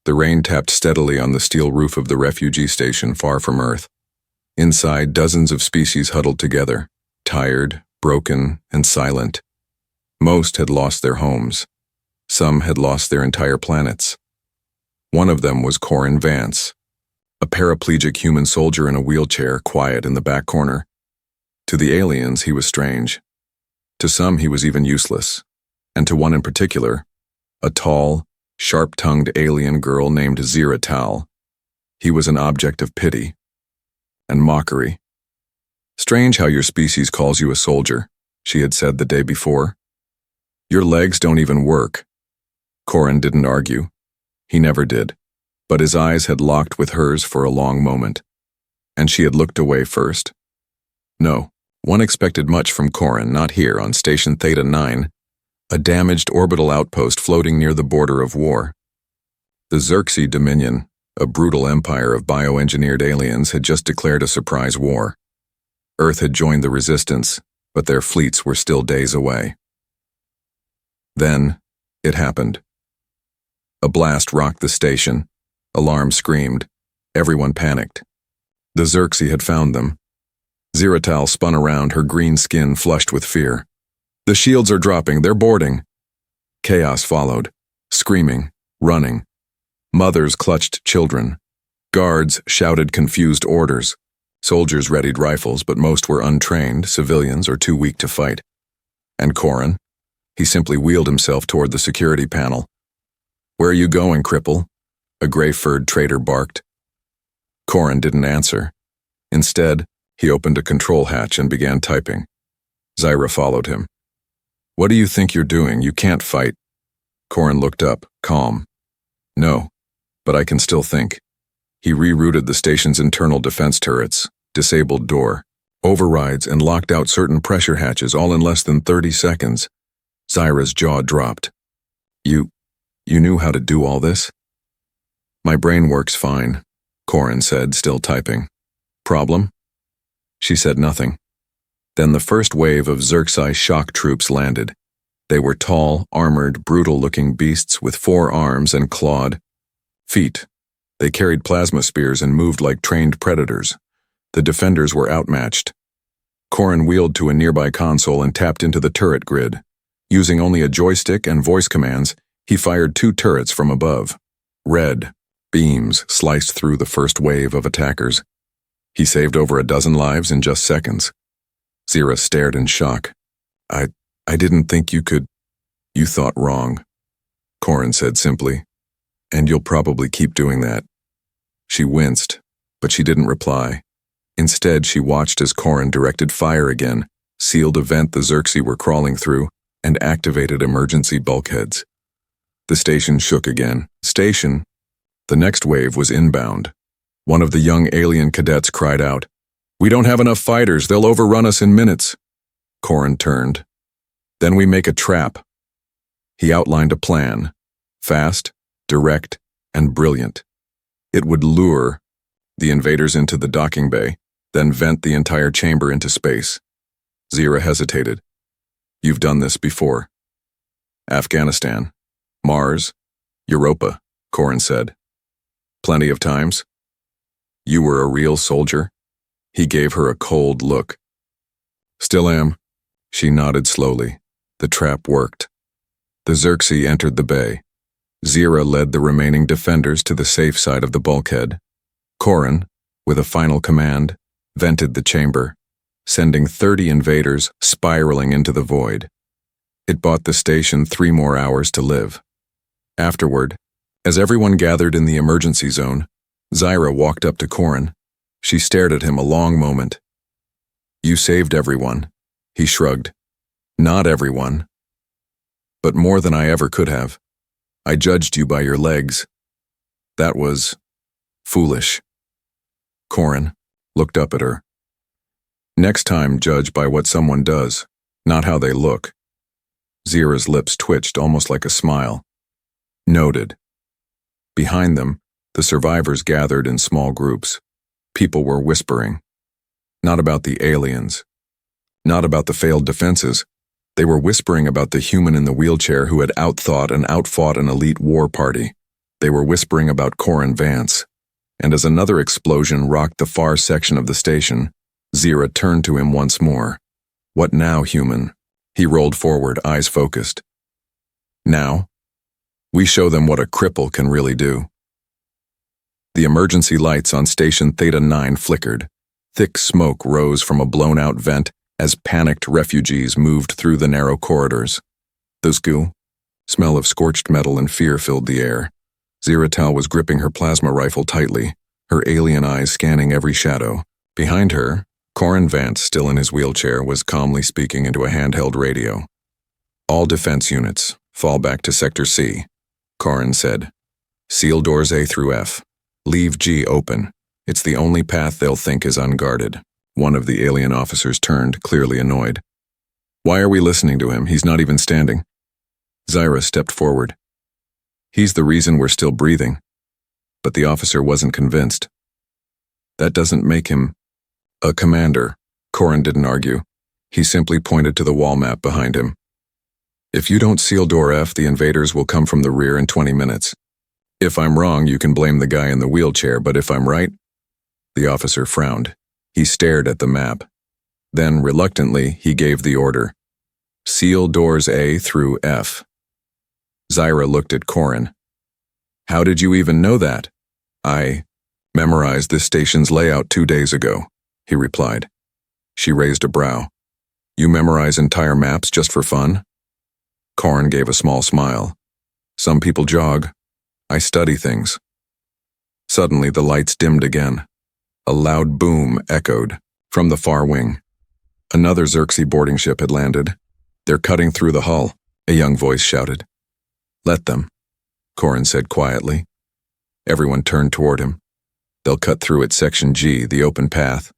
The rain tapped steadily on the steel roof of the refugee station far from Earth. Inside, dozens of species huddled together, tired, broken, and silent. Most had lost their homes. Some had lost their entire planets. One of them was Corin Vance, a paraplegic human soldier in a wheelchair, quiet in the back corner. To the aliens, he was strange. To some, he was even useless. And to one in particular, a tall, sharp-tongued alien girl named Zira, he was an object of pity and mockery. "Strange how your species calls you a soldier," she had said the day before. "Your legs don't even work." Corin didn't argue. He never did. But his eyes had locked with hers for a long moment. And she had looked away first. No, one expected much from Corin, not here on Station Theta 9, a damaged orbital outpost floating near the border of war. The Xerxes Dominion, a brutal empire of bioengineered aliens, had just declared a surprise war. Earth had joined the resistance, but their fleets were still days away. Then, it happened. A blast rocked the station. Alarm screamed. Everyone panicked. The Xerxes had found them. Ziratal spun around, her green skin flushed with fear. "The shields are dropping, they're boarding." Chaos followed, screaming, running. Mothers clutched children. Guards shouted confused orders. Soldiers readied rifles, but most were untrained, civilians, or too weak to fight. And Corin? He simply wheeled himself toward the security panel. "Where are you going, cripple?" a gray-furred traitor barked. Corin didn't answer. Instead, he opened a control hatch and began typing. Zira followed him. "What do you think you're doing? You can't fight." Corin looked up, calm. "No, but I can still think." He rerouted the station's internal defense turrets, disabled door, overrides, and locked out certain pressure hatches all in less than 30 seconds. Zira's jaw dropped. You knew how to do all this?" "My brain works fine," Corin said, still typing. "Problem?" She said nothing. Then the first wave of Xerxes shock troops landed. They were tall, armored, brutal-looking beasts with 4 arms and clawed feet. They carried plasma spears and moved like trained predators. The defenders were outmatched. Corin wheeled to a nearby console and tapped into the turret grid. Using only a joystick and voice commands, he fired 2 turrets from above. Red beams sliced through the first wave of attackers. He saved over a dozen lives in just seconds. Zira stared in shock. I didn't think you could." "You thought wrong," Corin said simply. "And you'll probably keep doing that." She winced, but she didn't reply. Instead, she watched as Corin directed fire again, sealed a vent the Xerxes were crawling through, and activated emergency bulkheads. The station shook again. "Station!" The next wave was inbound. One of the young alien cadets cried out, "We don't have enough fighters, they'll overrun us in minutes." Corin turned. "Then we make a trap." He outlined a plan, fast, direct, and brilliant. It would lure the invaders into the docking bay, then vent the entire chamber into space. Zira hesitated. "You've done this before." "Afghanistan, Mars, Europa," Corin said. "Plenty of times." "You were a real soldier?" He gave her a cold look. "Still am." She nodded slowly. The trap worked. The Xerxes entered the bay. Zira led the remaining defenders to the safe side of the bulkhead. Corin, with a final command, vented the chamber, sending 30 invaders spiraling into the void. It bought the station 3 more hours to live. Afterward, as everyone gathered in the emergency zone, Zira walked up to Corin. She stared at him a long moment. "You saved everyone," he shrugged. "Not everyone, but more than I ever could have. I judged you by your legs. That was foolish." Corin looked up at her. "Next time, judge by what someone does, not how they look." Zira's lips twitched almost like a smile. "Noted." Behind them, the survivors gathered in small groups. People were whispering. Not about the aliens. Not about the failed defenses. They were whispering about the human in the wheelchair who had outthought and outfought an elite war party. They were whispering about Corin Vance, and as another explosion rocked the far section of the station, Zira turned to him once more. "What now, human?" He rolled forward, eyes focused. "Now, we show them what a cripple can really do." The emergency lights on Station Theta 9 flickered. Thick smoke rose from a blown-out vent as panicked refugees moved through the narrow corridors. The smell of scorched metal and fear filled the air. Ziratal was gripping her plasma rifle tightly, her alien eyes scanning every shadow. Behind her, Corin Vance, still in his wheelchair, was calmly speaking into a handheld radio. "All defense units, fall back to Sector C," Corin said. "Seal doors A through F. Leave G open. It's the only path they'll think is unguarded." One of the alien officers turned, clearly annoyed. "Why are we listening to him? He's not even standing." Zira stepped forward. "He's the reason we're still breathing." But the officer wasn't convinced. "That doesn't make him a commander." Corin didn't argue. He simply pointed to the wall map behind him. "If you don't seal door F, the invaders will come from the rear in 20 minutes. If I'm wrong, you can blame the guy in the wheelchair, but if I'm right..." The officer frowned. He stared at the map. Then, reluctantly, he gave the order. "Seal doors A through F." Zira looked at Corin. "How did you even know that?" "I memorized this station's layout 2 days ago," he replied. She raised a brow. "You memorize entire maps just for fun?" Corin gave a small smile. "Some people jog. I study things." Suddenly the lights dimmed again. A loud boom echoed from the far wing. Another Xerxes boarding ship had landed. "They're cutting through the hull," a young voice shouted. "Let them," Corin said quietly. Everyone turned toward him. "They'll cut through at Section G, the open path.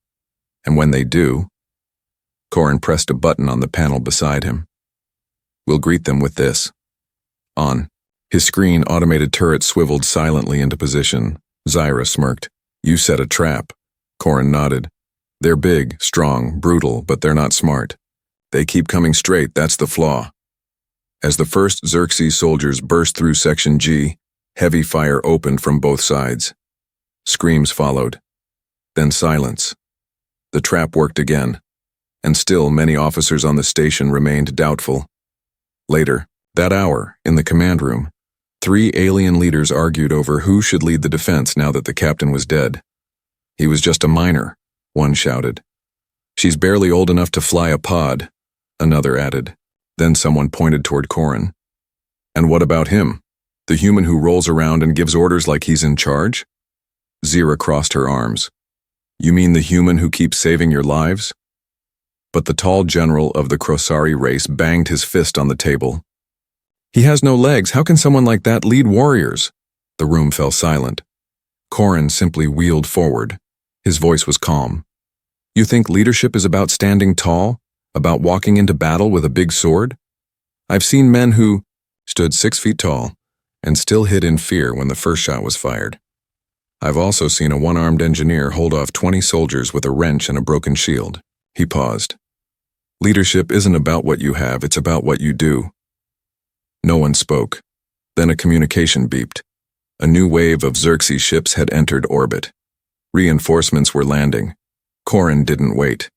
And when they do..." Corin pressed a button on the panel beside him. "We'll greet them with this. On." His screen automated turret swiveled silently into position. Zira smirked. "You set a trap." Corin nodded. "They're big, strong, brutal, but they're not smart. They keep coming straight, that's the flaw." As the first Xerxes soldiers burst through Section G, heavy fire opened from both sides. Screams followed. Then silence. The trap worked again, and still many officers on the station remained doubtful. Later, that hour, in the command room, 3 alien leaders argued over who should lead the defense now that the captain was dead. "He was just a minor," one shouted. "She's barely old enough to fly a pod," another added. Then someone pointed toward Corin. "And what about him? The human who rolls around and gives orders like he's in charge?" Zira crossed her arms. "You mean the human who keeps saving your lives?" But the tall general of the Crosari race banged his fist on the table. "He has no legs. How can someone like that lead warriors?" The room fell silent. Corin simply wheeled forward. His voice was calm. "You think leadership is about standing tall? About walking into battle with a big sword? I've seen men who stood 6 feet tall and still hid in fear when the first shot was fired. I've also seen a one-armed engineer hold off 20 soldiers with a wrench and a broken shield." He paused. "Leadership isn't about what you have, it's about what you do." No one spoke. Then a communication beeped. A new wave of Xerxes ships had entered orbit. Reinforcements were landing. Corin didn't wait.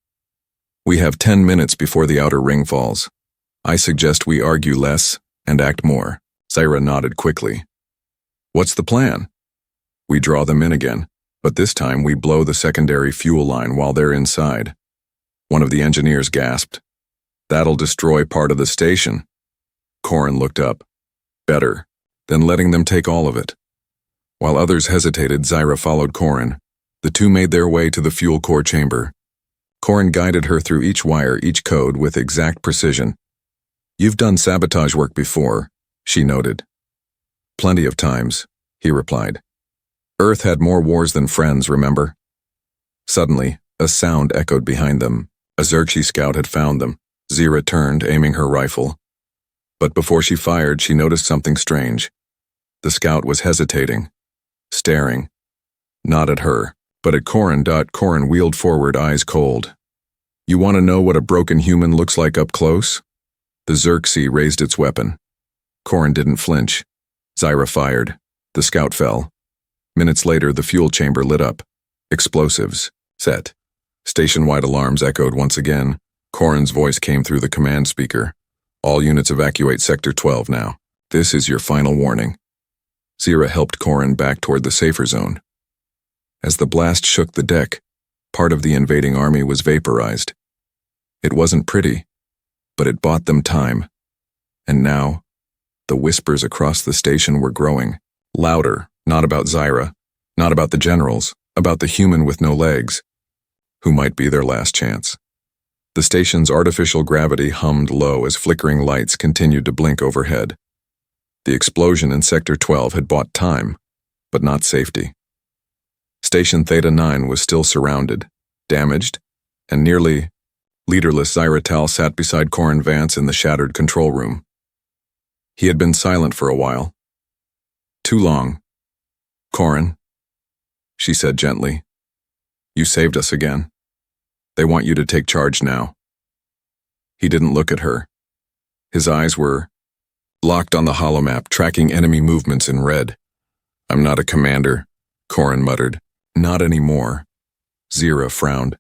"We have 10 minutes before the outer ring falls. I suggest we argue less and act more." Zira nodded quickly. "What's the plan?" "We draw them in again, but this time we blow the secondary fuel line while they're inside." One of the engineers gasped. "That'll destroy part of the station." Corin looked up. "Better than letting them take all of it." While others hesitated, Zira followed Corin. The two made their way to the fuel core chamber. Corin guided her through each wire, each code, with exact precision. "You've done sabotage work before," she noted. "Plenty of times," he replied. "Earth had more wars than friends, remember?" Suddenly, a sound echoed behind them. A Xerxes scout had found them. Zira turned, aiming her rifle. But before she fired, she noticed something strange. The scout was hesitating, staring, not at her, but at Corin. Corin wheeled forward, eyes cold. "You want to know what a broken human looks like up close?" The Xerxes raised its weapon. Corin didn't flinch. Zira fired. The scout fell. Minutes later, the fuel chamber lit up. Explosives. Set. Station-wide alarms echoed once again. Corin's voice came through the command speaker. All units evacuate Sector 12 now. This is your final warning. Zira helped Corin back toward the safer zone. As the blast shook the deck, part of the invading army was vaporized. It wasn't pretty, but it bought them time. And now, the whispers across the station were growing. Louder, not about Zira, not about the generals, about the human with no legs, who might be their last chance. The station's artificial gravity hummed low as flickering lights continued to blink overhead. The explosion in Sector 12 had bought time, but not safety. Station Theta 9 was still surrounded, damaged, and nearly leaderless. Zyratal sat beside Corin Vance in the shattered control room. He had been silent for a while. Too long. Corin, she said gently, you saved us again. They want you to take charge now. He didn't look at her. His eyes were locked on the holomap, tracking enemy movements in red. I'm not a commander, Corin muttered. Not anymore. Zira frowned.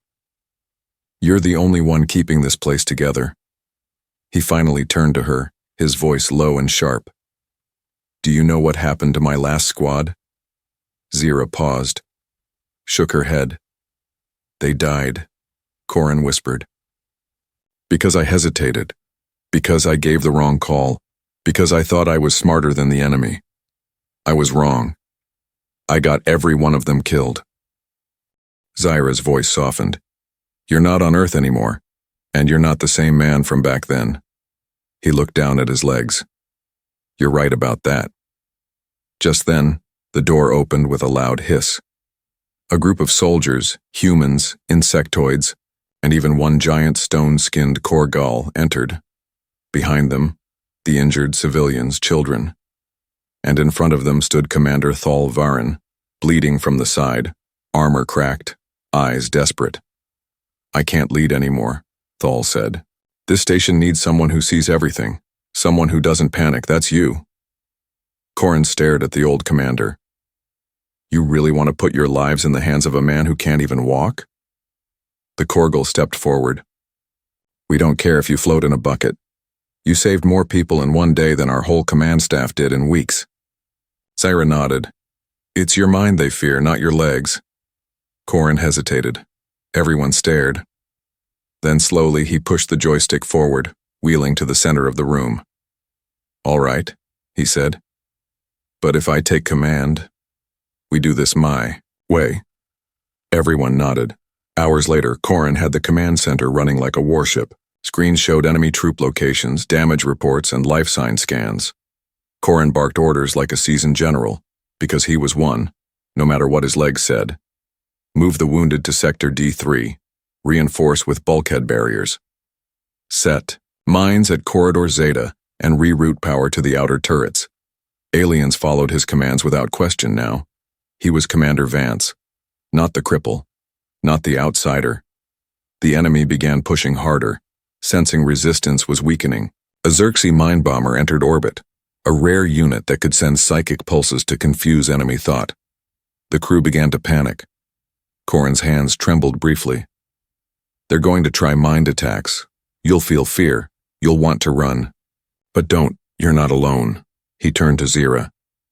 You're the only one keeping this place together. He finally turned to her, his voice low and sharp. Do you know what happened to my last squad? Zira paused, shook her head. They died, Corin whispered. Because I hesitated. Because I gave the wrong call. Because I thought I was smarter than the enemy. I was wrong. I got every one of them killed. Zyra's voice softened. You're not on Earth anymore, and you're not the same man from back then. He looked down at his legs. You're right about that. Just then, the door opened with a loud hiss. A group of soldiers, humans, insectoids, and even one giant stone-skinned Korgal entered. Behind them, the injured civilians, children. And in front of them stood Commander Thal Varin, bleeding from the side, armor cracked, eyes desperate. I can't lead anymore, Thal said. This station needs someone who sees everything, someone who doesn't panic. That's you. Corin stared at the old commander. You really want to put your lives in the hands of a man who can't even walk? The Korgal stepped forward. We don't care if you float in a bucket. You saved more people in one day than our whole command staff did in weeks. Zyra nodded. It's your mind they fear, not your legs. Corin hesitated. Everyone stared. Then slowly he pushed the joystick forward, wheeling to the center of the room. All right, he said. But if I take command, we do this my way. Everyone nodded. Hours later, Corin had the command center running like a warship. Screens showed enemy troop locations, damage reports, and life sign scans. Corin barked orders like a seasoned general, because he was one, no matter what his legs said. Move the wounded to Sector D3. Reinforce with bulkhead barriers. Set mines at Corridor Zeta and reroute power to the outer turrets. Aliens followed his commands without question now. He was Commander Vance, not the cripple, not the outsider. The enemy began pushing harder, sensing resistance was weakening. A Xerxes mine bomber entered orbit, a rare unit that could send psychic pulses to confuse enemy thought. The crew began to panic. Corin's hands trembled briefly. They're going to try mind attacks. You'll feel fear. You'll want to run. But don't, you're not alone. He turned to Zira.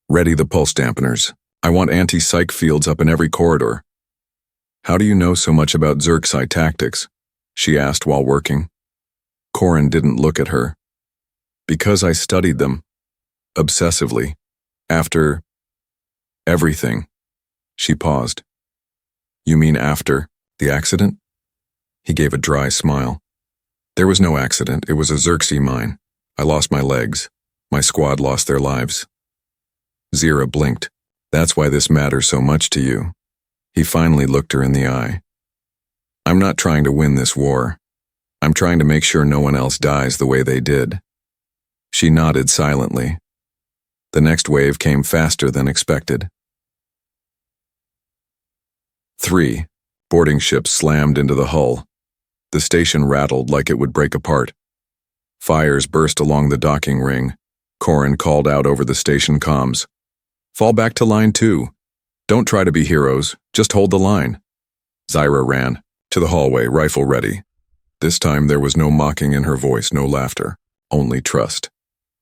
Ready the pulse dampeners. I want anti-psych fields up in every corridor. How do you know so much about Xerxes tactics? She asked while working. Corin didn't look at her. Because I studied them. Obsessively. After everything. She paused. You mean after the accident? He gave a dry smile. There was no accident. It was a Xerxes mine. I lost my legs. My squad lost their lives. Zira blinked. That's why this matters so much to you. He finally looked her in the eye. I'm not trying to win this war. I'm trying to make sure no one else dies the way they did. She nodded silently. The next wave came faster than expected. 3. Boarding ships slammed into the hull. The station rattled like it would break apart. Fires burst along the docking ring. Corin called out over the station comms. Fall back to line 2. Don't try to be heroes, just hold the line. Zyra ran to the hallway, rifle ready. This time there was no mocking in her voice, no laughter, only trust.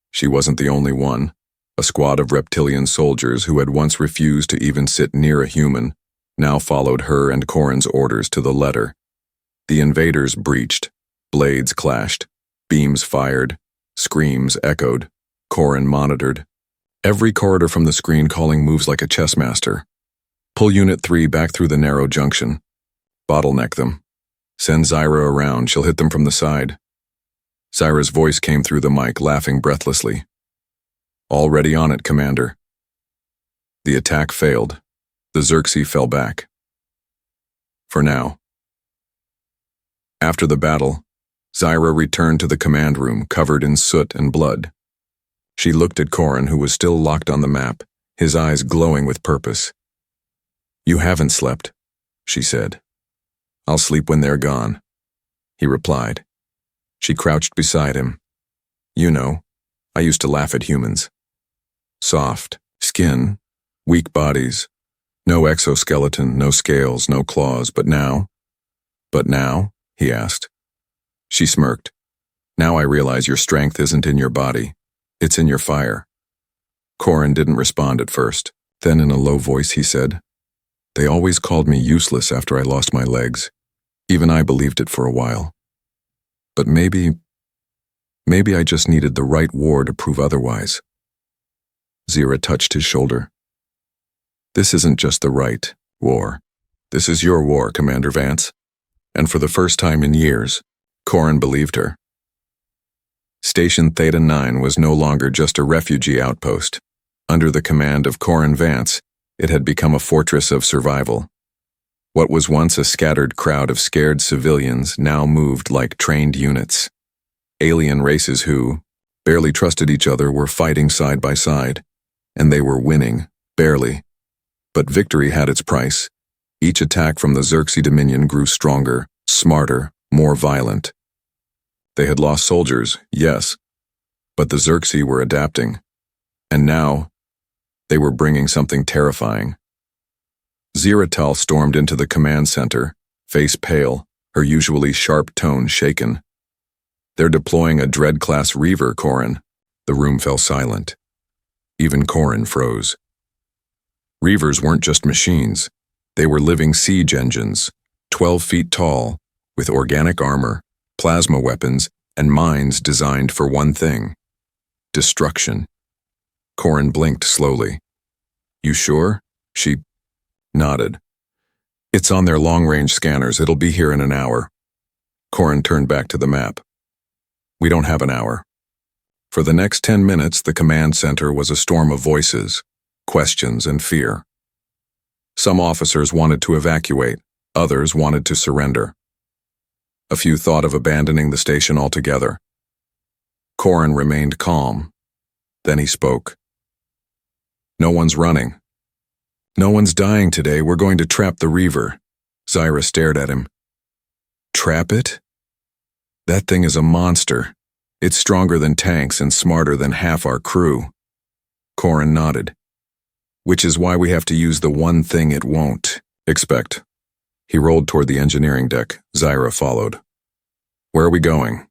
She wasn't the only one. A squad of reptilian soldiers who had once refused to even sit near a human now followed her and Corin's orders to the letter. The invaders breached. Blades clashed. Beams fired. Screams echoed. Corin monitored. Every corridor from the screen calling moves like a chess master. Pull Unit 3 back through the narrow junction. Bottleneck them. Send Zyra around, she'll hit them from the side. Zyra's voice came through the mic, laughing breathlessly. Already on it, Commander. The attack failed. The Xerxes fell back. For now. After the battle, Zyra returned to the command room, covered in soot and blood. She looked at Corin, who was still locked on the map, his eyes glowing with purpose. You haven't slept, she said. I'll sleep when they're gone, he replied. She crouched beside him. You know, I used to laugh at humans. Soft, skin, weak bodies, no exoskeleton, no scales, no claws, but now? But now? He asked. She smirked. Now I realize your strength isn't in your body, it's in your fire. Corin didn't respond at first. Then in a low voice he said, They always called me useless after I lost my legs. Even I believed it for a while. But maybe I just needed the right war to prove otherwise. Zyra touched his shoulder. This isn't just the right war. This is your war, Commander Vance. And for the first time in years, Corin believed her. Station Theta 9 was no longer just a refugee outpost. Under the command of Corin Vance, it had become a fortress of survival. What was once a scattered crowd of scared civilians now moved like trained units. Alien races who barely trusted each other were fighting side by side, and they were winning, barely. But victory had its price. Each attack from the Xerxes Dominion grew stronger, smarter, more violent. They had lost soldiers, yes, but the Xerxes were adapting. And now, they were bringing something terrifying. Ziratal stormed into the command center, face pale, her usually sharp tone shaken. They're deploying a Dread-class Reaver, Corin. The room fell silent. Even Corin froze. Reavers weren't just machines. They were living siege engines, 12 feet tall, with organic armor, plasma weapons, and mines designed for one thing: destruction. Corin blinked slowly. You sure? She nodded. It's on their long-range scanners. It'll be here in an hour. Corin turned back to the map. We don't have an hour. For the next 10 minutes, the command center was a storm of voices, questions, and fear. Some officers wanted to evacuate, others wanted to surrender. A few thought of abandoning the station altogether. Corin remained calm. Then he spoke. No one's running. No one's dying today. We're going to trap the Reaver. Zyra stared at him. Trap it? That thing is a monster. It's stronger than tanks and smarter than half our crew. Corin nodded. Which is why we have to use the one thing it won't. Expect. He rolled toward the engineering deck. Zyra followed. Where are we going?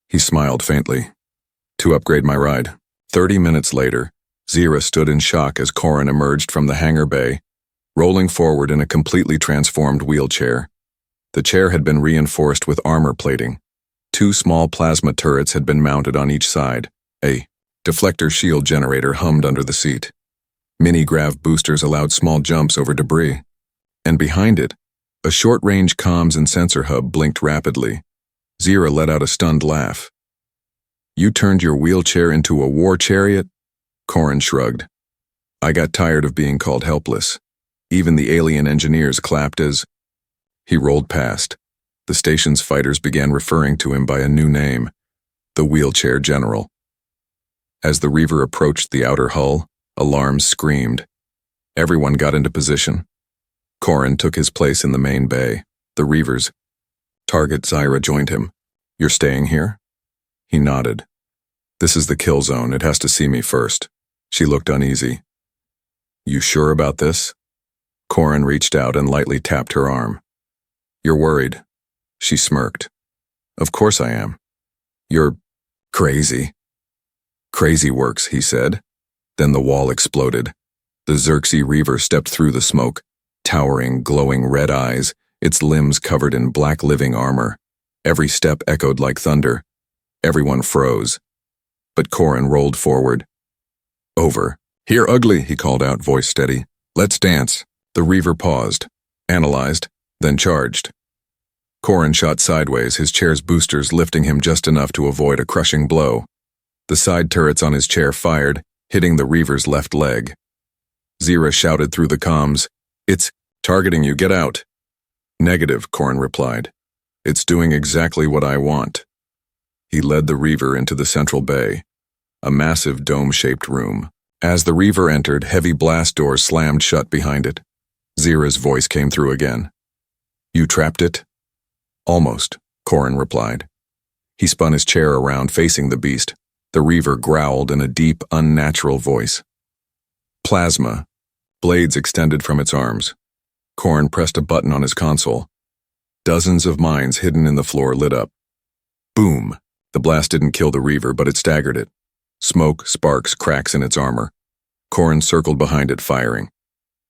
He smiled faintly. To upgrade my ride. 30 minutes later, Zyra stood in shock as Corin emerged from the hangar bay, rolling forward in a completely transformed wheelchair. The chair had been reinforced with armor plating. 2 small plasma turrets had been mounted on each side. A deflector shield generator hummed under the seat. Mini-grav boosters allowed small jumps over debris. And behind it, a short-range comms and sensor hub blinked rapidly. Zyra let out a stunned laugh. You turned your wheelchair into a war chariot? Corin shrugged. I got tired of being called helpless. Even the alien engineers clapped as he rolled past. The station's fighters began referring to him by a new name, the Wheelchair General. As the Reaver approached the outer hull, alarms screamed. Everyone got into position. Corin took his place in the main bay. The Reaver's target Zyra joined him. You're staying here? He nodded. This is the kill zone. It has to see me first. She looked uneasy. You sure about this? Corin reached out and lightly tapped her arm. You're worried. She smirked. Of course I am. You're crazy. Crazy works, he said. Then the wall exploded. The Xerxes Reaver stepped through the smoke, towering, glowing red eyes, its limbs covered in black living armor. Every step echoed like thunder. Everyone froze. But Corin rolled forward. Over. Here, ugly, he called out, voice steady. Let's dance. The Reaver paused, analyzed, then charged. Corin shot sideways, his chair's boosters lifting him just enough to avoid a crushing blow. The side turrets on his chair fired, hitting the Reaver's left leg. Zira shouted through the comms, It's targeting you, get out. Negative, Corin replied. It's doing exactly what I want. He led the Reaver into the central bay, a massive dome-shaped room. As the Reaver entered, heavy blast doors slammed shut behind it. Zira's voice came through again. You trapped it? Almost, Corin replied. He spun his chair around, facing the beast. The Reaver growled in a deep, unnatural voice. Plasma. Blades extended from its arms. Corin pressed a button on his console. Dozens of mines hidden in the floor lit up. Boom! The blast didn't kill the Reaver, but it staggered it. Smoke, sparks, cracks in its armor. Corin circled behind it, firing.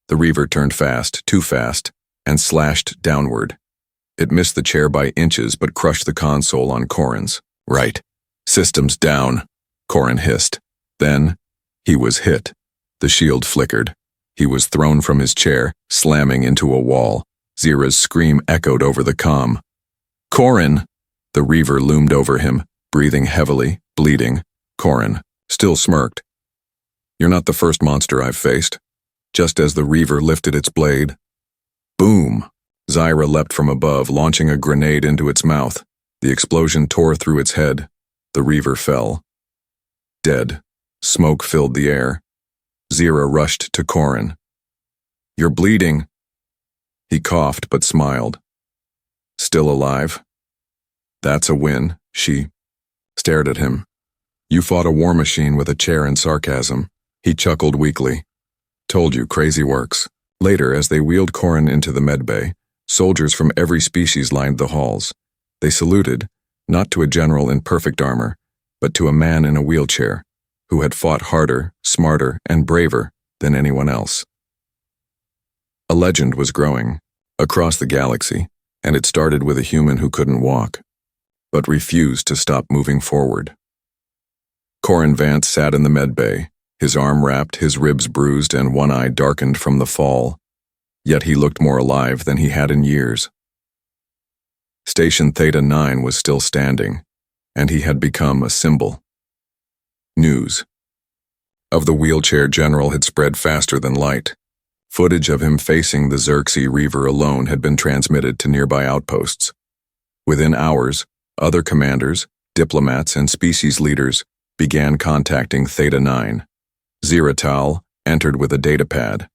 The Reaver turned fast, too fast, and slashed downward. It missed the chair by inches, but crushed the console on Corin's. Right. Systems down, Corin hissed. Then, he was hit. The shield flickered. He was thrown from his chair, slamming into a wall. Zira's scream echoed over the comm. Corin! The Reaver loomed over him, breathing heavily, bleeding. Corin still smirked. You're not the first monster I've faced. Just as the Reaver lifted its blade. Boom! Zira leapt from above, launching a grenade into its mouth. The explosion tore through its head. The Reaver fell. Dead. Smoke filled the air. Zira rushed to Corin. You're bleeding. He coughed but smiled. Still alive? That's a win, she stared at him. You fought a war machine with a chair and sarcasm. He chuckled weakly. Told you, crazy works. Later, as they wheeled Corin into the medbay, soldiers from every species lined the halls. They saluted, not to a general in perfect armor, but to a man in a wheelchair, who had fought harder, smarter, and braver than anyone else. A legend was growing across the galaxy, and it started with a human who couldn't walk, but refused to stop moving forward. Corin Vance sat in the medbay, his arm wrapped, his ribs bruised, and one eye darkened from the fall. Yet he looked more alive than he had in years. Station Theta 9 was still standing, and he had become a symbol. News of the wheelchair general had spread faster than light. Footage of him facing the Xerxes Reaver alone had been transmitted to nearby outposts. Within hours, other commanders, diplomats, and species leaders began contacting Theta 9. Ziratal entered with a datapad.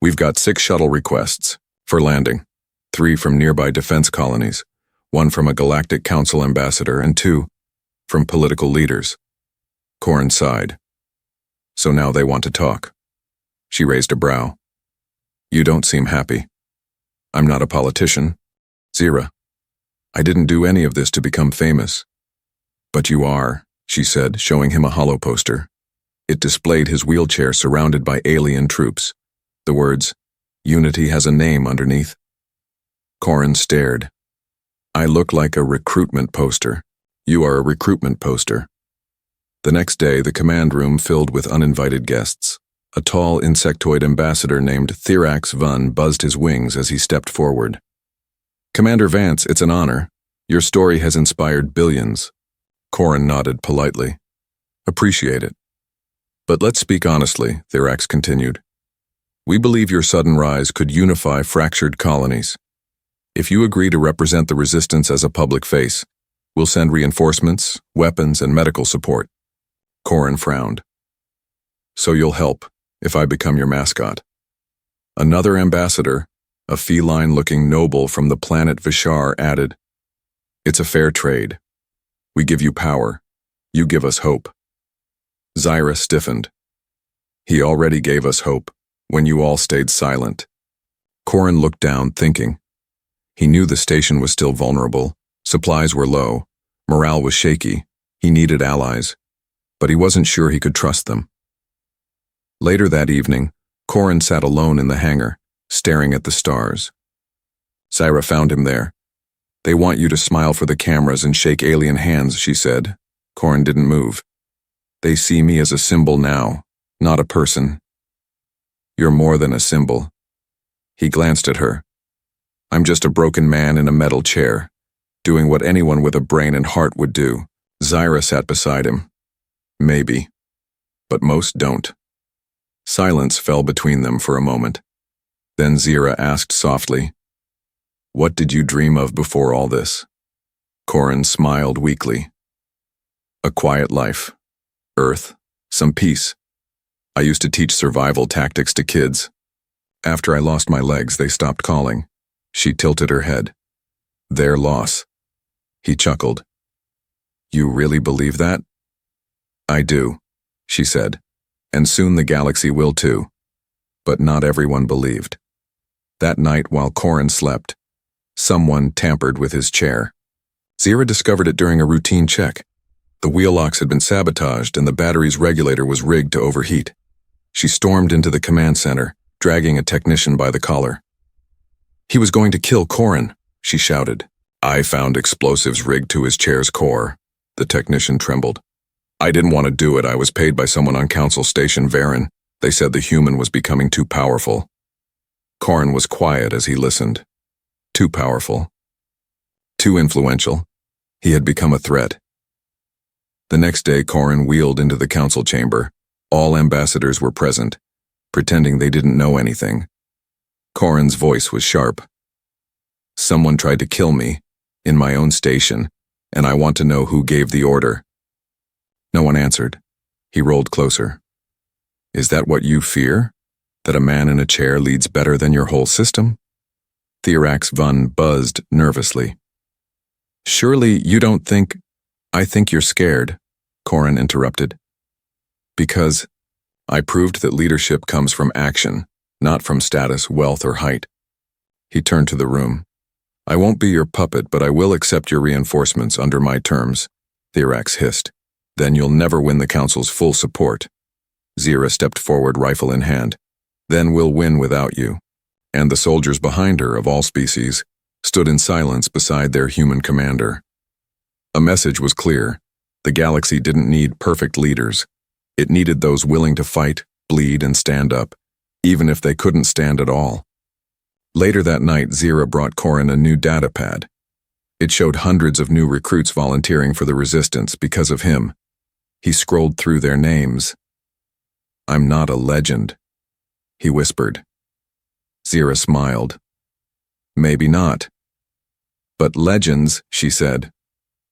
We've got 6 shuttle requests for landing, 3 from nearby defense colonies, 1 from a Galactic Council ambassador, and 2 from political leaders. Corin sighed. So now they want to talk. She raised a brow. You don't seem happy. I'm not a politician. Zira. I didn't do any of this to become famous. But you are, she said, showing him a holo poster. It displayed his wheelchair surrounded by alien troops. The words, Unity has a name underneath. Corin stared. I look like a recruitment poster. You are a recruitment poster. The next day, the command room filled with uninvited guests. A tall insectoid ambassador named Thirax Vun buzzed his wings as he stepped forward. Commander Vance, it's an honor. Your story has inspired billions. Corin nodded politely. Appreciate it. But let's speak honestly, Thirax continued. We believe your sudden rise could unify fractured colonies. If you agree to represent the resistance as a public face, we'll send reinforcements, weapons, and medical support. Corin frowned. So you'll help, if I become your mascot. Another ambassador, a feline-looking noble from the planet Vishar, added, It's a fair trade. We give you power. You give us hope. Zira stiffened. He already gave us hope, when you all stayed silent. Corin looked down, thinking. He knew the station was still vulnerable, supplies were low, morale was shaky, he needed allies, but he wasn't sure he could trust them. Later that evening, Corin sat alone in the hangar, staring at the stars. Zyra found him there. They want you to smile for the cameras and shake alien hands, she said. Corin didn't move. They see me as a symbol now, not a person. You're more than a symbol. He glanced at her. I'm just a broken man in a metal chair, doing what anyone with a brain and heart would do. Zyra sat beside him. Maybe. But most don't. Silence fell between them for a moment. Then Zyra asked softly, What did you dream of before all this? Corin smiled weakly. A quiet life. Earth. Some peace. I used to teach survival tactics to kids. After I lost my legs, they stopped calling. She tilted her head. Their loss. He chuckled. You really believe that? I do, she said, and soon the galaxy will too. But not everyone believed. That night, while Corin slept, someone tampered with his chair. Zyra discovered it during a routine check. The wheel locks had been sabotaged and the battery's regulator was rigged to overheat. She stormed into the command center, dragging a technician by the collar. He was going to kill Corin, she shouted. I found explosives rigged to his chair's core. The technician trembled. I didn't want to do it. I was paid by someone on Council Station Varen. They said the human was becoming too powerful. Corin was quiet as he listened. Too powerful. Too influential. He had become a threat. The next day, Corin wheeled into the council chamber. All ambassadors were present, pretending they didn't know anything. Corin's voice was sharp. Someone tried to kill me, in my own station, and I want to know who gave the order. No one answered. He rolled closer. Is that what you fear? That a man in a chair leads better than your whole system? Theorax Vun buzzed nervously. Surely you don't think... I think you're scared, Corin interrupted. Because I proved that leadership comes from action, not from status, wealth, or height. He turned to the room. I won't be your puppet, but I will accept your reinforcements under my terms, Theorax hissed. Then you'll never win the Council's full support. Zyra stepped forward, rifle in hand. Then we'll win without you. And the soldiers behind her, of all species, stood in silence beside their human commander. A message was clear. The galaxy didn't need perfect leaders. It needed those willing to fight, bleed, and stand up, even if they couldn't stand at all. Later that night, Zyra brought Corin a new data pad. It showed hundreds of new recruits volunteering for the resistance because of him. He scrolled through their names. I'm not a legend, he whispered. Zyra smiled. Maybe not. But legends, she said,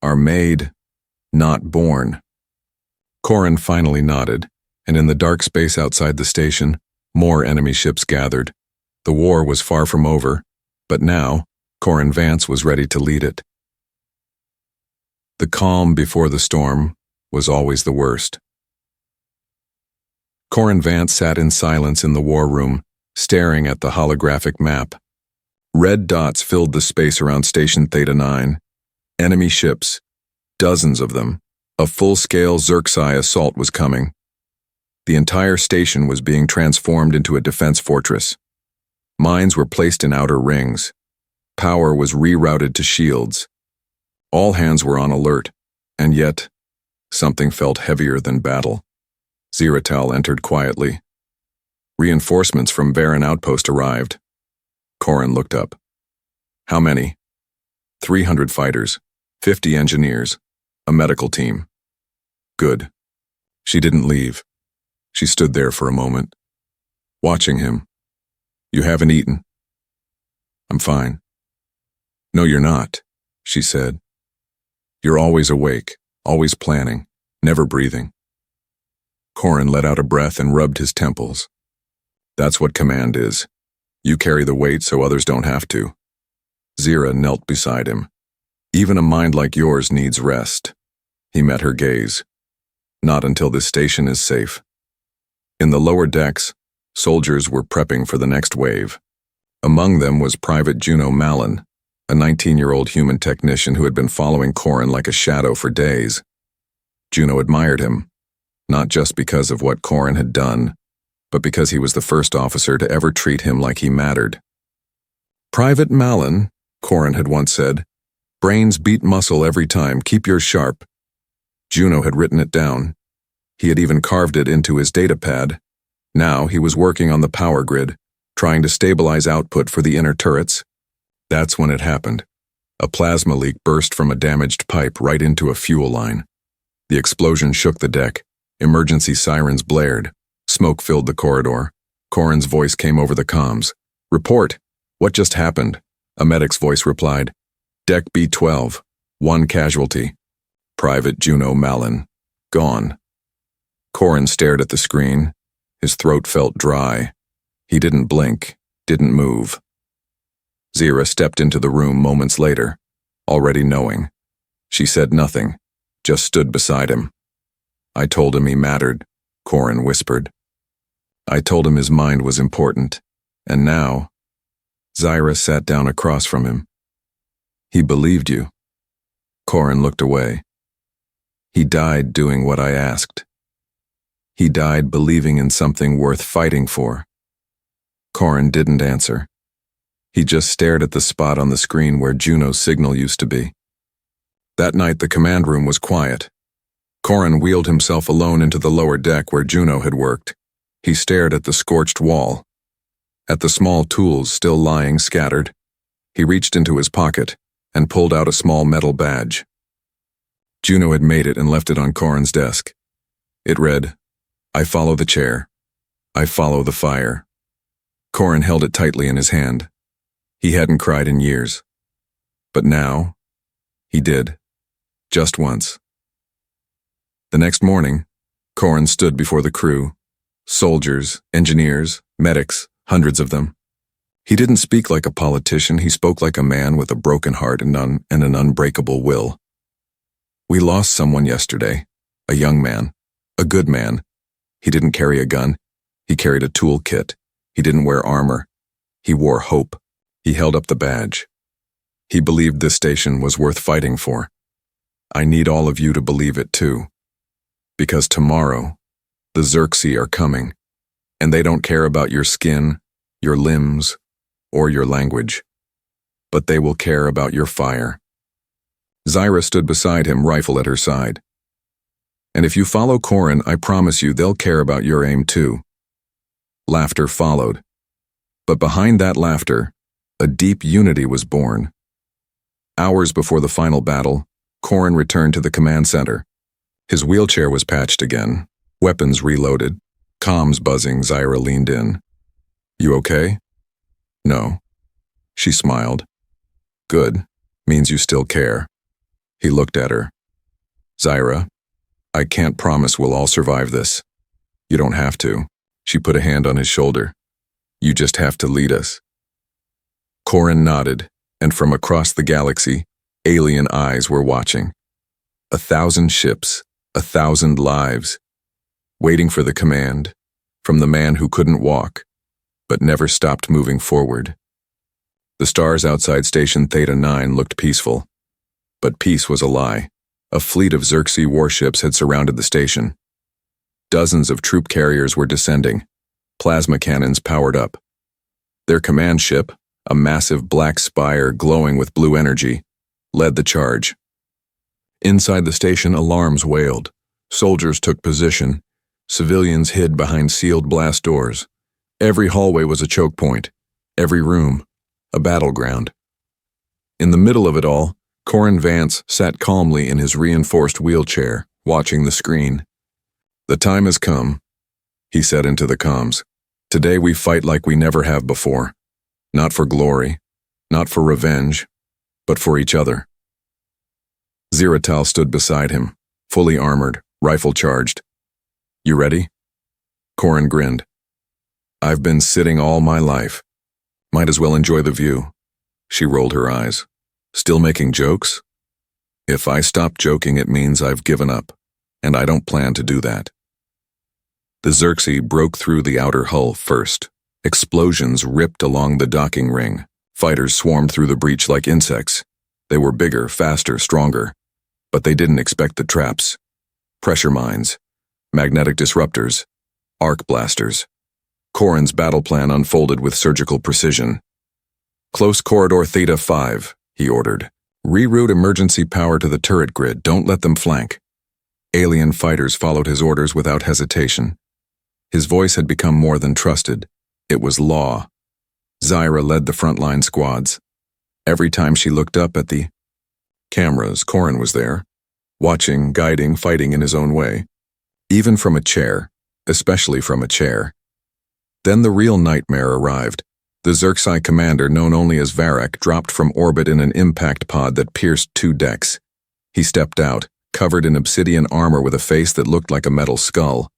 are made, not born. Corin finally nodded, and in the dark space outside the station, more enemy ships gathered. The war was far from over, but now, Corin Vance was ready to lead it. The calm before the storm was always the worst. Corin Vance sat in silence in the war room, staring at the holographic map. Red dots filled the space around Station Theta 9. Enemy ships, dozens of them. A full-scale Xerxi assault was coming. The entire station was being transformed into a defense fortress. Mines were placed in outer rings. Power was rerouted to shields. All hands were on alert, and yet, something felt heavier than battle. Ziratal entered quietly. Reinforcements from Varen Outpost arrived. Corin looked up. How many? 300 fighters, 50 engineers, a medical team. Good. She didn't leave. She stood there for a moment, watching him. You haven't eaten. I'm fine. No, you're not, she said. You're always awake, always planning, never breathing. Corin let out a breath and rubbed his temples. That's what command is. You carry the weight so others don't have to. Zyra knelt beside him. Even a mind like yours needs rest. He met her gaze. Not until this station is safe. In the lower decks, soldiers were prepping for the next wave. Among them was Private Juno Malin, a 19-year-old human technician who had been following Corin like a shadow for days. Juno admired him, not just because of what Corin had done, but because he was the first officer to ever treat him like he mattered. "Private Malin," Corin had once said, "brains beat muscle every time, keep yours sharp." Juno had written it down. He had even carved it into his datapad. Now he was working on the power grid, trying to stabilize output for the inner turrets. That's when it happened. A plasma leak burst from a damaged pipe right into a fuel line. The explosion shook the deck. Emergency sirens blared. Smoke filled the corridor. Corin's voice came over the comms. "Report. What just happened?" A medic's voice replied. "Deck B12. 1 casualty. Private Juno Malin. Gone." Corin stared at the screen. His throat felt dry. He didn't blink, didn't move. Zira stepped into the room moments later, already knowing. She said nothing, just stood beside him. "I told him he mattered," Corin whispered. "I told him his mind was important, and now..." Zira sat down across from him. "He believed you." Corin looked away. "He died doing what I asked. He died believing in something worth fighting for." Corin didn't answer. He just stared at the spot on the screen where Juno's signal used to be. That night the command room was quiet. Corin wheeled himself alone into the lower deck where Juno had worked. He stared at the scorched wall, at the small tools still lying scattered. He reached into his pocket and pulled out a small metal badge. Juno had made it and left it on Corin's desk. It read, "I follow the chair. I follow the fire." Corin held it tightly in his hand. He hadn't cried in years. But now, he did. Just once. The next morning, Corin stood before the crew. Soldiers, engineers, medics, hundreds of them. He didn't speak like a politician, he spoke like a man with a broken heart and an unbreakable will. "We lost someone yesterday, a young man, a good man. He didn't carry a gun, he carried a toolkit. He didn't wear armor, he wore hope." He held up the badge. He believed this station was worth fighting for. I need all of you to believe it too. Because tomorrow, the Xerxes are coming, and they don't care about your skin, your limbs, or your language. But they will care about your fire. Zira stood beside him, rifle at her side. "And if you follow Corin, I promise you they'll care about your aim too." Laughter followed. But behind that laughter, a deep unity was born. Hours before the final battle, Corin returned to the command center. His wheelchair was patched again, weapons reloaded, comms buzzing. Zira leaned in. "You okay?" "No." She smiled. "Good. Means you still care." He looked at her. "Zira, I can't promise we'll all survive this. You don't have to." She put a hand on his shoulder. "You just have to lead us." Corin nodded, and from across the galaxy, alien eyes were watching. 1,000 ships, 1,000 lives, waiting for the command, from the man who couldn't walk, but never stopped moving forward. The stars outside Station Theta 9 looked peaceful. But peace was a lie. A fleet of Xerxes warships had surrounded the station. Dozens of troop carriers were descending, plasma cannons powered up. Their command ship, a massive black spire glowing with blue energy, led the charge. Inside the station, alarms wailed. Soldiers took position. Civilians hid behind sealed blast doors. Every hallway was a choke point. Every room, a battleground. In the middle of it all, Corin Vance sat calmly in his reinforced wheelchair, watching the screen. "The time has come," he said into the comms. "Today we fight like we never have before. Not for glory, not for revenge, but for each other." Ziratal stood beside him, fully armored, rifle charged. "You ready?" Corin grinned. "I've been sitting all my life. Might as well enjoy the view." She rolled her eyes. "Still making jokes? If I stop joking, it means I've given up, and I don't plan to do that." The Xerxes broke through the outer hull first. Explosions ripped along the docking ring. Fighters swarmed through the breach like insects. They were bigger, faster, stronger. But they didn't expect the traps. Pressure mines, magnetic disruptors, arc blasters. Corrin's battle plan unfolded with surgical precision. Close corridor Theta 5, he ordered. Reroute emergency power to the turret grid. Don't let them flank. Alien fighters followed his orders without hesitation. His voice had become more than trusted. It was law. Zyra led the frontline squads. Every time she looked up at the cameras, Corrin was there, watching, guiding, fighting in his own way. Even from a chair, especially from a chair. Then the real nightmare arrived. The Xerxes commander, known only as Varric, dropped from orbit in an impact pod that pierced 2 decks. He stepped out, covered in obsidian armor with a face that looked like a metal skull.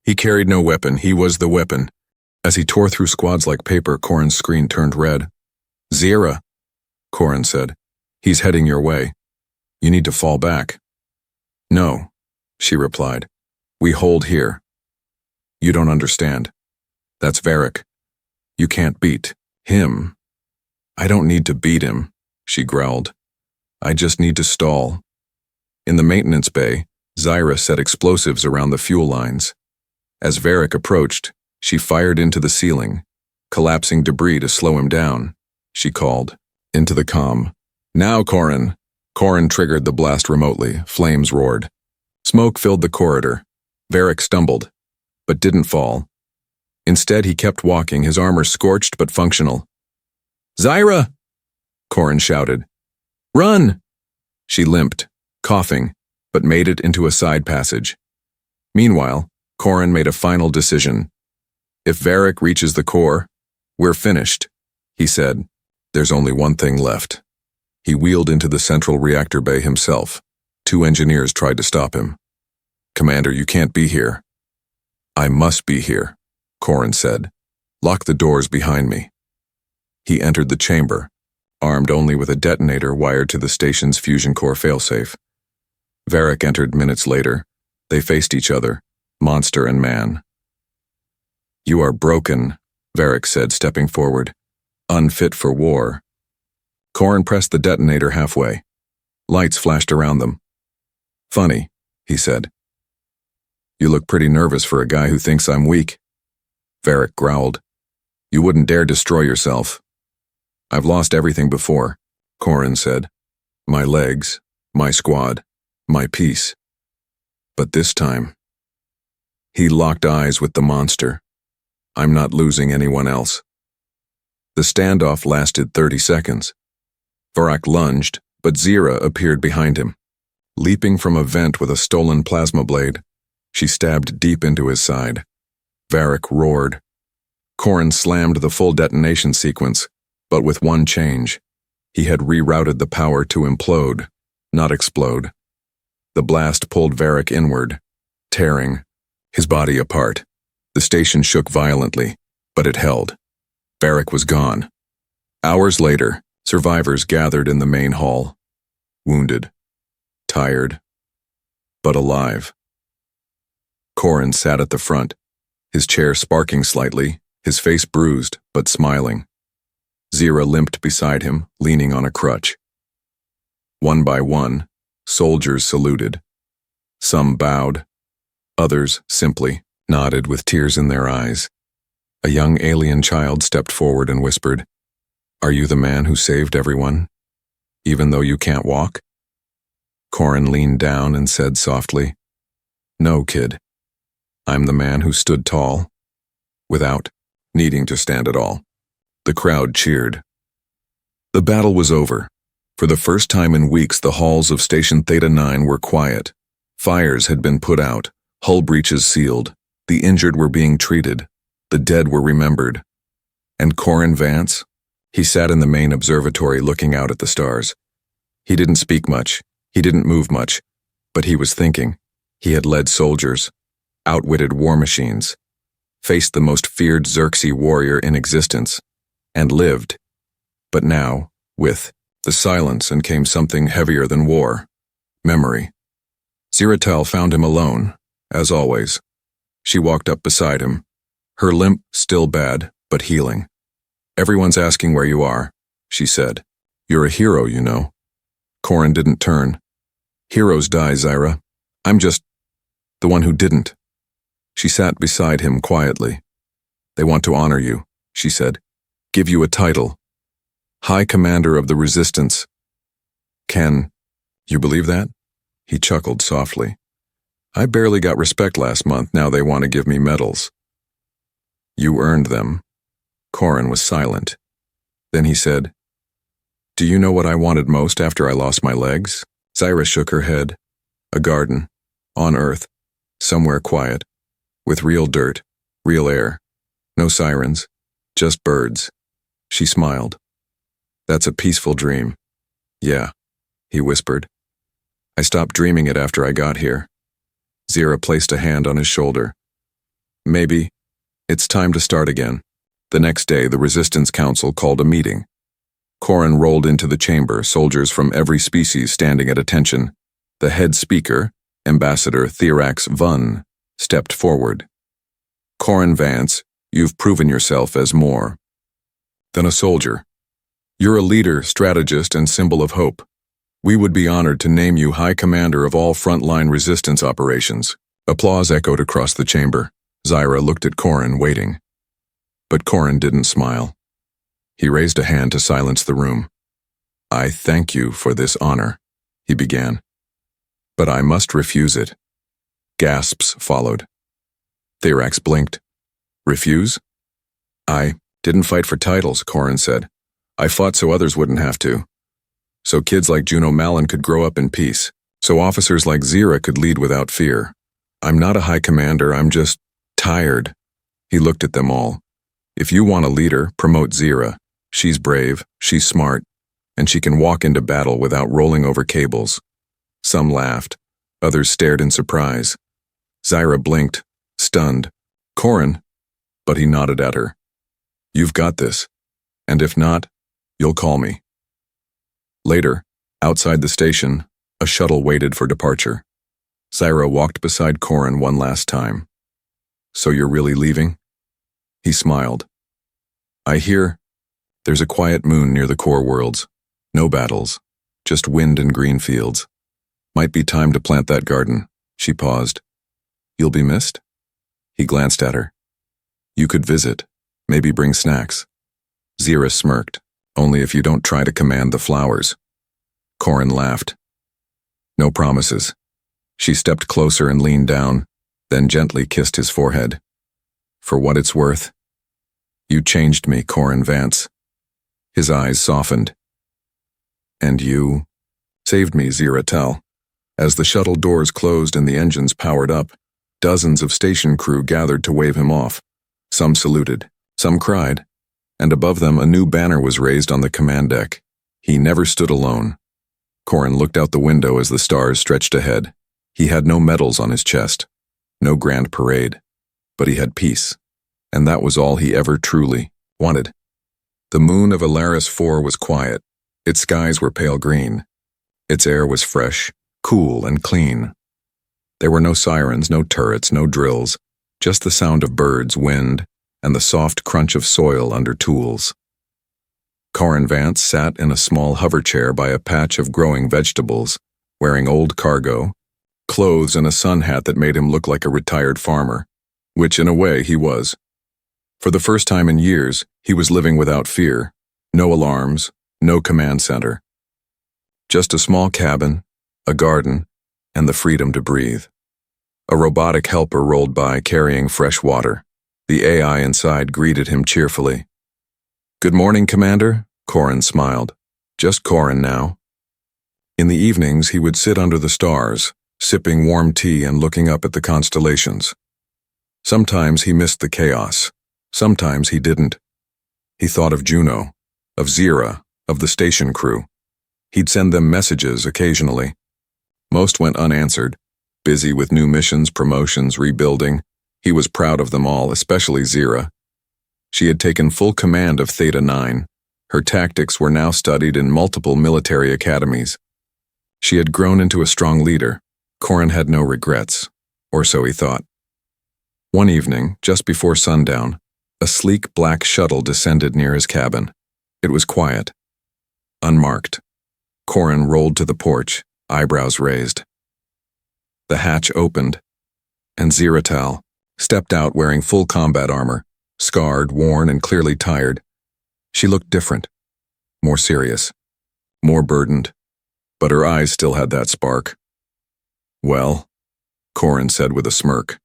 He carried no weapon. He was the weapon. As he tore through squads like paper, Corrin's screen turned red. "Zyra," Corrin said. "He's heading your way. You need to fall back." "No," she replied. "We hold here." "You don't understand. That's Varric. You can't beat him." "I don't need to beat him," she growled. "I just need to stall." In the maintenance bay, Zyra set explosives around the fuel lines. As Varric approached, she fired into the ceiling, collapsing debris to slow him down. She called, into the comm. "Now, Corrin." Corrin triggered the blast remotely. Flames roared. Smoke filled the corridor. Varric stumbled, but didn't fall. Instead, he kept walking, his armor scorched but functional. "Zyra!" Corrin shouted. "Run!" She limped, coughing, but made it into a side passage. Meanwhile, Corrin made a final decision. "If Varric reaches the core, we're finished," he said. "There's only one thing left." He wheeled into the central reactor bay himself. 2 engineers tried to stop him. "Commander, you can't be here." "I must be here," Corrin said. "Lock the doors behind me." He entered the chamber, armed only with a detonator wired to the station's fusion core failsafe. Varric entered minutes later. They faced each other, monster and man. "You are broken," Varric said, stepping forward. "Unfit for war." Corrin pressed the detonator halfway. Lights flashed around them. "Funny," he said. "You look pretty nervous for a guy who thinks I'm weak." Varric growled. "You wouldn't dare destroy yourself." "I've lost everything before," Corrin said. "My legs, my squad, my peace. But this time..." He locked eyes with the monster. "I'm not losing anyone else." The standoff lasted 30 seconds. Varric lunged, but Zyra appeared behind him. Leaping from a vent with a stolen plasma blade, she stabbed deep into his side. Varric roared. Corrin slammed the full detonation sequence, but with one change. He had rerouted the power to implode, not explode. The blast pulled Varric inward, tearing his body apart. The station shook violently, but it held. Varric was gone. Hours later, survivors gathered in the main hall. Wounded, tired, but alive. Corrin sat at the front, his chair sparking slightly, his face bruised but smiling. Zyra limped beside him, leaning on a crutch. One by one, soldiers saluted. Some bowed, others simply nodded with tears in their eyes. A young alien child stepped forward and whispered, "Are you the man who saved everyone, even though you can't walk?" Corrin leaned down and said softly, "No, kid. I'm the man who stood tall, without needing to stand at all." The crowd cheered. The battle was over. For the first time in weeks, the halls of Station Theta 9 were quiet. Fires had been put out, hull breaches sealed, the injured were being treated, the dead were remembered. And Corrin Vance? He sat in the main observatory looking out at the stars. He didn't speak much, he didn't move much, but he was thinking. He had led soldiers, outwitted war machines, faced the most feared Xerxes warrior in existence, and lived. But now, with the silence, and came something heavier than war. Memory. Ziratel found him alone, as always. She walked up beside him. Her limp still bad, but healing. "Everyone's asking where you are," she said. "You're a hero, you know." Corin didn't turn. "Heroes die, Zyra. I'm just the one who didn't." She sat beside him quietly. "They want to honor you," she said. "Give you a title. High Commander of the Resistance." "Can you believe that?" He chuckled softly. "I barely got respect last month, now they want to give me medals." "You earned them." Corin was silent. Then he said, "Do you know what I wanted most after I lost my legs?" Zyra shook her head. "A garden. On Earth. Somewhere quiet. With real dirt. Real air. No sirens. Just birds." She smiled. "That's a peaceful dream." "Yeah," he whispered. "I stopped dreaming it after I got here." Zyra placed a hand on his shoulder. "Maybe it's time to start again." The next day, the Resistance Council called a meeting. Corin rolled into the chamber, soldiers from every species standing at attention. The head speaker, Ambassador Therax Vun, stepped forward. "Corin Vance, you've proven yourself as more than a soldier. You're a leader, strategist, and symbol of hope. We would be honored to name you High Commander of all frontline resistance operations." Applause echoed across the chamber. Zyra looked at Corin, waiting. But Corin didn't smile. He raised a hand to silence the room. "I thank you for this honor," he began. "But I must refuse it." Gasps followed. Therax blinked. "Refuse?" "I didn't fight for titles," Corin said. "I fought so others wouldn't have to. So kids like Juno Malin could grow up in peace. So officers like Zyra could lead without fear. I'm not a high commander, I'm just tired." He looked at them all. "If you want a leader, promote Zyra. She's brave, she's smart, and she can walk into battle without rolling over cables." Some laughed. Others stared in surprise. Zyra blinked, stunned. "Corin," but he nodded at her. "You've got this. And if not, you'll call me." Later, outside the station, a shuttle waited for departure. Zyra walked beside Corin one last time. "So you're really leaving?" He smiled. "I hear there's a quiet moon near the core worlds. No battles, just wind and green fields. Might be time to plant that garden." She paused. "You'll be missed?" He glanced at her. "You could visit, maybe bring snacks." Zyra smirked. "Only if you don't try to command the flowers." Corin laughed. "No promises." She stepped closer and leaned down, then gently kissed his forehead. "For what it's worth, you changed me, Corin Vance." His eyes softened. "And you saved me," Zyra tell. As the shuttle doors closed and the engines powered up, dozens of station crew gathered to wave him off. Some saluted, some cried, and above them a new banner was raised on the command deck. He never stood alone. Corin looked out the window as the stars stretched ahead. He had no medals on his chest, no grand parade, but he had peace, and that was all he ever truly wanted. The moon of Alaris 4 was quiet. Its skies were pale green. Its air was fresh, cool, and clean. There were no sirens, no turrets, no drills, just the sound of birds, wind, and the soft crunch of soil under tools. Corin Vance sat in a small hover chair by a patch of growing vegetables, wearing old cargo, clothes, and a sun hat that made him look like a retired farmer, which in a way he was. For the first time in years, he was living without fear, no alarms, no command center. Just a small cabin, a garden, and the freedom to breathe. A robotic helper rolled by carrying fresh water. The AI inside greeted him cheerfully. "Good morning, Commander," Corin smiled. "Just Corin now." In the evenings, he would sit under the stars, sipping warm tea and looking up at the constellations. Sometimes he missed the chaos. Sometimes he didn't. He thought of Juno, of Zyra, of the station crew. He'd send them messages occasionally. Most went unanswered, busy with new missions, promotions, rebuilding. He was proud of them all, especially Zyra. She had taken full command of Theta 9. Her tactics were now studied in multiple military academies. She had grown into a strong leader. Corin had no regrets, or so he thought. One evening, just before sundown, a sleek black shuttle descended near his cabin. It was quiet, unmarked. Corin rolled to the porch, eyebrows raised. The hatch opened, and Ziratal stepped out wearing full combat armor, scarred, worn, and clearly tired. She looked different, more serious, more burdened, but her eyes still had that spark. "Well," Corin said with a smirk.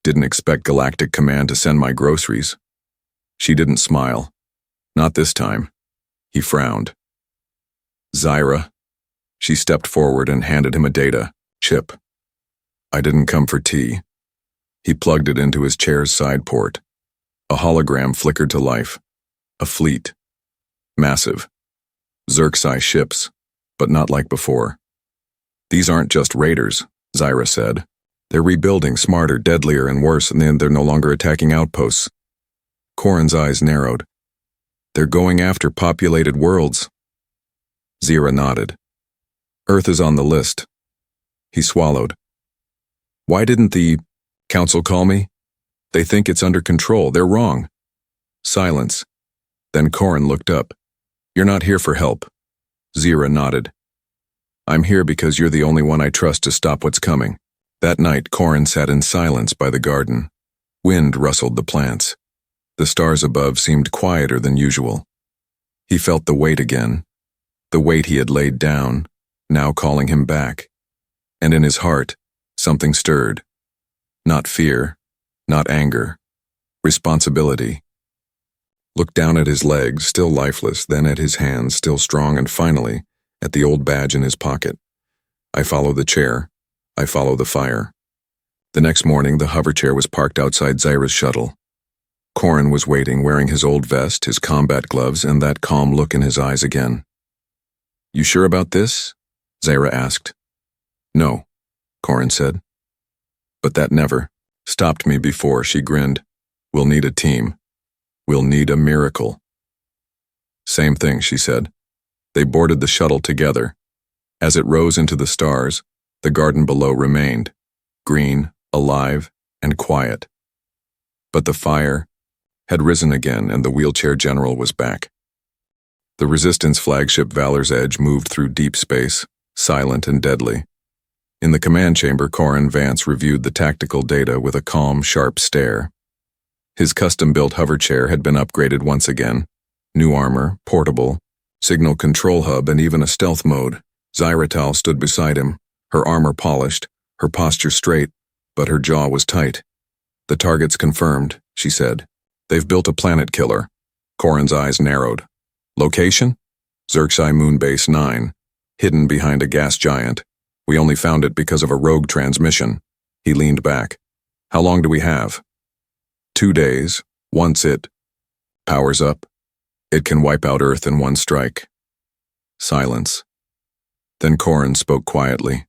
"Didn't expect Galactic Command to send my groceries." She didn't smile. Not this time. He frowned. "Zyra." She stepped forward and handed him a data chip. "I didn't come for tea." He plugged it into his chair's side port. A hologram flickered to life. A fleet. Massive. Xerxi ships, but not like before. "These aren't just raiders," Zyra said. "They're rebuilding smarter, deadlier, and worse, and then they're no longer attacking outposts." Corin's eyes narrowed. "They're going after populated worlds." Zyra nodded. "Earth is on the list." He swallowed. "Why didn't the council call me? They think it's under control. They're wrong." Silence. Then Corin looked up. "You're not here for help." Zyra nodded. "I'm here because you're the only one I trust to stop what's coming." That night, Corin sat in silence by the garden. Wind rustled the plants. The stars above seemed quieter than usual. He felt the weight again, the weight he had laid down, now calling him back. And in his heart, something stirred. Not fear, not anger, responsibility. Looked down at his legs, still lifeless, then at his hands, still strong, and finally, at the old badge in his pocket. "I follow the chair. I follow the fire." The next morning, the hoverchair was parked outside Zyra's shuttle. Corin was waiting, wearing his old vest, his combat gloves, and that calm look in his eyes again. "You sure about this?" Zyra asked. "No," Corin said. "But that never stopped me before," she grinned. "We'll need a team. We'll need a miracle." "Same thing," she said. They boarded the shuttle together. As it rose into the stars, the garden below remained, green, alive, and quiet. But the fire had risen again, and the wheelchair general was back. The Resistance flagship Valor's Edge moved through deep space, silent and deadly. In the command chamber, Corin Vance reviewed the tactical data with a calm, sharp stare. His custom-built hoverchair had been upgraded once again. New armor, portable, signal control hub, and even a stealth mode. Zyratal stood beside him, her armor polished, her posture straight, but her jaw was tight. "The target's confirmed," she said. "They've built a planet killer." Corin's eyes narrowed. "Location? Xerxi Moonbase 9, hidden behind a gas giant. We only found it because of a rogue transmission." He leaned back. "How long do we have?" 2 days. Once it powers up, it can wipe out Earth in one strike." Silence. Then Corin spoke quietly.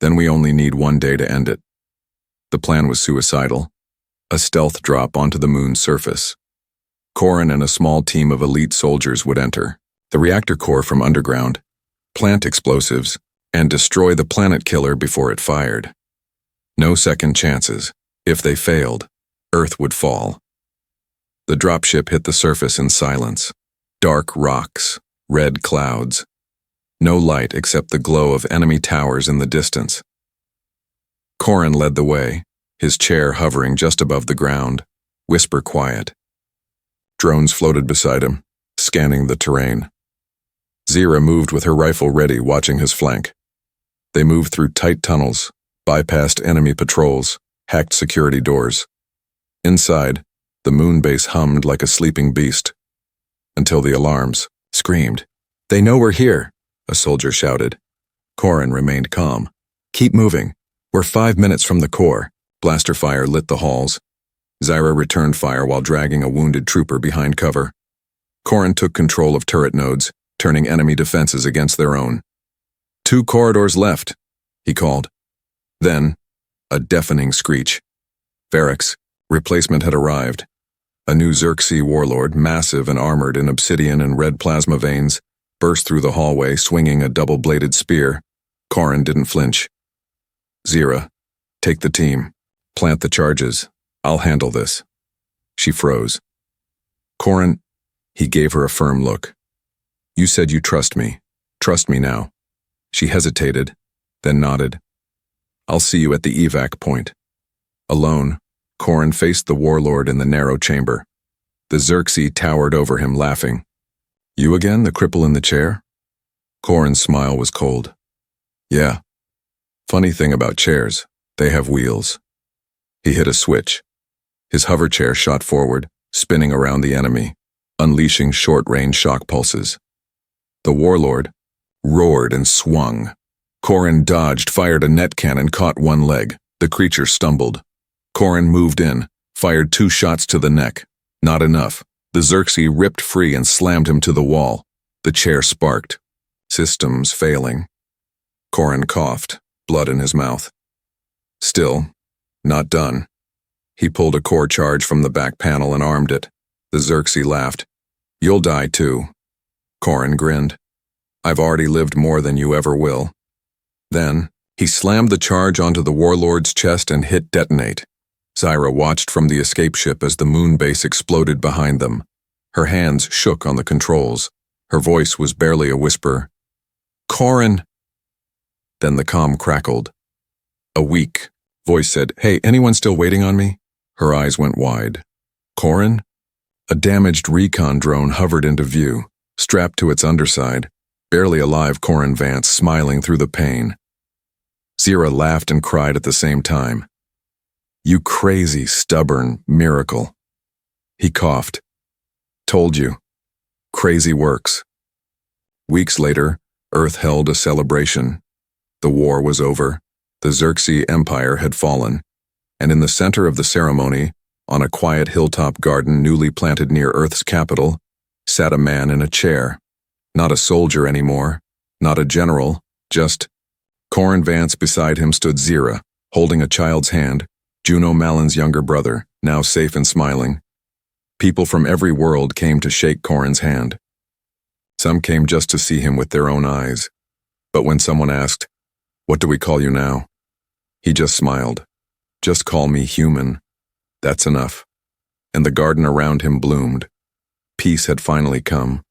"Then we only need 1 day to end it." The plan was suicidal. A stealth drop onto the moon's surface. Corin and a small team of elite soldiers would enter, the reactor core from underground, plant explosives, and destroy the planet killer before it fired. No second chances. If they failed, Earth would fall. The dropship hit the surface in silence. Dark rocks, red clouds. No light except the glow of enemy towers in the distance. Corin led the way, his chair hovering just above the ground, whisper quiet. Drones floated beside him, scanning the terrain. Zyra moved with her rifle ready, watching his flank. They moved through tight tunnels, bypassed enemy patrols, hacked security doors. Inside, the moon base hummed like a sleeping beast. Until the alarms screamed. "They know we're here," a soldier shouted. Corin remained calm. "Keep moving. We're 5 minutes from the core." Blaster fire lit the halls. Zyra returned fire while dragging a wounded trooper behind cover. Corin took control of turret nodes, turning enemy defenses against their own. 2 corridors left," he called. Then, a deafening screech. Varix, replacement had arrived. A new Xerxi warlord, massive and armored in obsidian and red plasma veins, burst through the hallway, swinging a double-bladed spear. Corin didn't flinch. "Zyra, take the team. Plant the charges. I'll handle this. She froze. Corin, he gave her a firm look. You said you trust me. Trust me now. She hesitated, then nodded. I'll see you at the evac point. Alone, Corin faced the warlord in the narrow chamber. The Xerxes towered over him, laughing. You again, the cripple in the chair? Corin's smile was cold. Yeah. Funny thing about chairs, they have wheels. He hit a switch. His hover chair shot forward, spinning around the enemy, unleashing short-range shock pulses. The warlord roared and swung. Corin dodged, fired a net cannon, caught one leg. The creature stumbled. Corin moved in, fired 2 shots to the neck. Not enough. The Xerxes ripped free and slammed him to the wall. The chair sparked. Systems failing. Corin coughed, blood in his mouth. Still, not done. He pulled a core charge from the back panel and armed it. The Xerxes laughed. You'll die too. Corin grinned. I've already lived more than you ever will. Then, he slammed the charge onto the warlord's chest and hit detonate. Zyra watched from the escape ship as the moon base exploded behind them. Her hands shook on the controls. Her voice was barely a whisper. Corin! Then the comm crackled. A weak voice said, Hey, anyone still waiting on me? Her eyes went wide. Corin? A damaged recon drone hovered into view, strapped to its underside. Barely alive Corin Vance, smiling through the pain. Zyra laughed and cried at the same time. You crazy, stubborn miracle. He coughed. Told you. Crazy works. Weeks later, Earth held a celebration. The war was over. The Xerxes Empire had fallen. And in the center of the ceremony, on a quiet hilltop garden newly planted near Earth's capital, sat a man in a chair. Not a soldier anymore, not a general, just Corin Vance. Beside him stood Zyra, holding a child's hand, Juno Malin's younger brother, now safe and smiling. People from every world came to shake Corin's hand. Some came just to see him with their own eyes. But when someone asked, What do we call you now? He just smiled. Just call me human. That's enough. And the garden around him bloomed. Peace had finally come.